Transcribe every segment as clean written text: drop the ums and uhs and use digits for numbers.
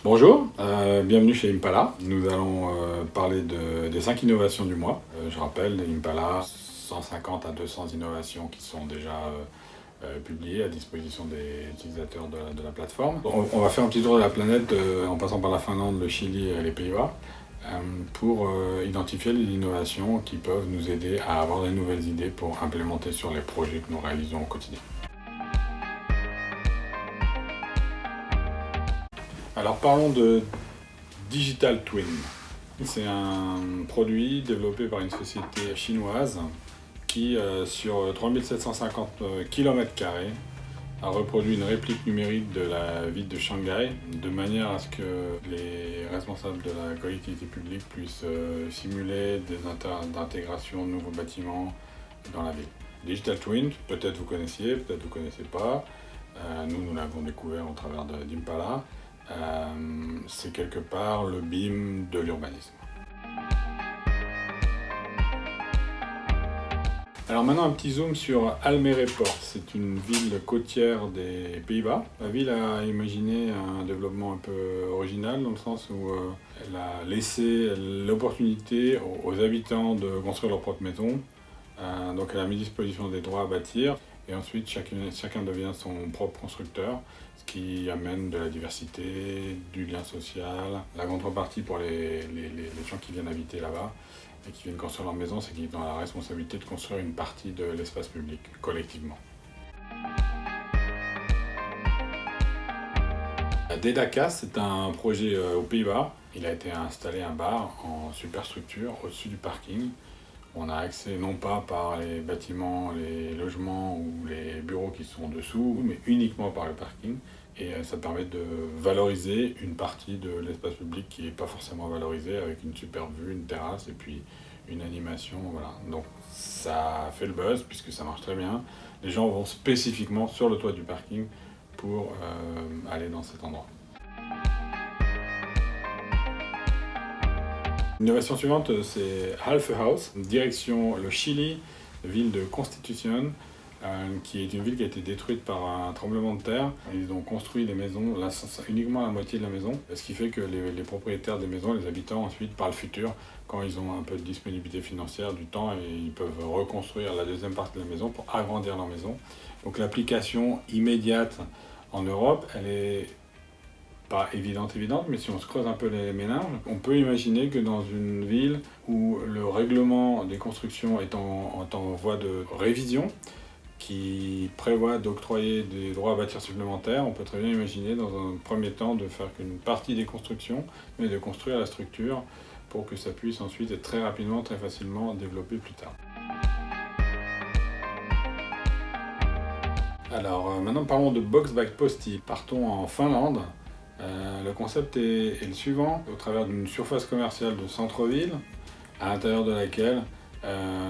Bonjour, bienvenue chez Impala. Nous allons parler des 5 innovations du mois. Je rappelle, Impala, 150 à 200 innovations qui sont déjà publiées à disposition des utilisateurs de la plateforme. On va faire un petit tour de la planète en passant par la Finlande, le Chili et les Pays-Bas pour identifier les innovations qui peuvent nous aider à avoir des nouvelles idées pour implémenter sur les projets que nous réalisons au quotidien. Alors parlons de Digital Twin. C'est un produit développé par une société chinoise qui, sur 3750 km², a reproduit une réplique numérique de la ville de Shanghai, de manière à ce que les responsables de la collectivité publique puissent simuler des d'intégration de nouveaux bâtiments dans la ville. Digital Twin, peut-être vous connaissiez, peut-être vous ne connaissez pas. Nous l'avons découvert au travers d'Impala. C'est quelque part le BIM de l'urbanisme. Alors maintenant un petit zoom sur Almere Port, c'est une ville côtière des Pays-Bas. La ville a imaginé un développement un peu original dans le sens où elle a laissé l'opportunité aux habitants de construire leur propre maison. Donc elle a mis à disposition des droits à bâtir et ensuite chacun devient son propre constructeur, ce qui amène de la diversité, du lien social. La contrepartie pour les gens qui viennent habiter là-bas et qui viennent construire leur maison, c'est qu'ils ont la responsabilité de construire une partie de l'espace public collectivement. Dedaka, c'est un projet aux Pays-Bas. Il a été installé un bar en superstructure au-dessus du parking. On a accès non pas par les bâtiments, les logements ou les bureaux qui sont dessous, mais uniquement par le parking. Et ça permet de valoriser une partie de l'espace public qui n'est pas forcément valorisée, avec une super vue, une terrasse et puis une animation. Voilà. Donc ça fait le buzz puisque ça marche très bien. Les gens vont spécifiquement sur le toit du parking pour aller dans cet endroit. L'innovation suivante, c'est Halfe House, direction le Chili, ville de Constitución, qui est une ville qui a été détruite par un tremblement de terre. Ils ont construit des maisons, là, uniquement la moitié de la maison, ce qui fait que les propriétaires des maisons, les habitants ensuite, par le futur, quand ils ont un peu de disponibilité financière, du temps, et ils peuvent reconstruire la deuxième partie de la maison pour agrandir leur maison. Donc l'application immédiate en Europe, elle est pas évidente, mais si on se creuse un peu les méninges, on peut imaginer que dans une ville où le règlement des constructions est en voie de révision, qui prévoit d'octroyer des droits à bâtir supplémentaires, on peut très bien imaginer dans un premier temps de faire qu'une partie des constructions, mais de construire la structure pour que ça puisse ensuite être très rapidement, très facilement développé plus tard. Alors maintenant parlons de Box by Posti. Partons en Finlande. Le concept est le suivant, au travers d'une surface commerciale de centre-ville, à l'intérieur de laquelle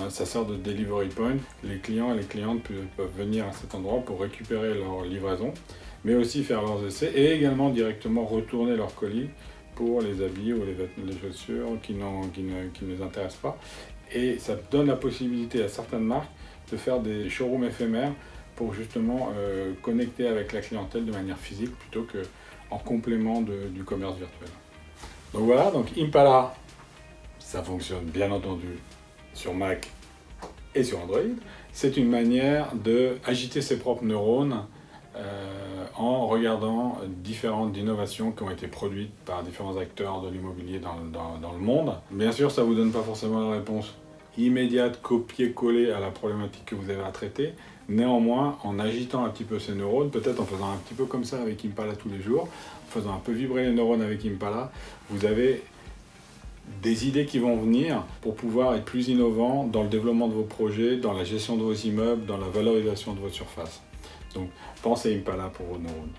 ça sert de delivery point. Les clients et les clientes peuvent venir à cet endroit pour récupérer leur livraison, mais aussi faire leurs essais et également directement retourner leurs colis pour les habits ou les chaussures qui ne les intéressent pas. Et ça donne la possibilité à certaines marques de faire des showrooms éphémères pour justement connecter avec la clientèle de manière physique plutôt que en complément du commerce virtuel. Donc voilà, donc Impala, ça fonctionne bien entendu sur Mac et sur Android. C'est une manière d'agiter ses propres neurones en regardant différentes innovations qui ont été produites par différents acteurs de l'immobilier dans le monde. Bien sûr, ça ne vous donne pas forcément la réponse immédiate, copier-coller à la problématique que vous avez à traiter. Néanmoins, en agitant un petit peu ces neurones, peut-être en faisant un petit peu comme ça avec Impala tous les jours, en faisant un peu vibrer les neurones avec Impala, vous avez des idées qui vont venir pour pouvoir être plus innovant dans le développement de vos projets, dans la gestion de vos immeubles, dans la valorisation de votre surface. Donc, pensez Impala pour vos neurones.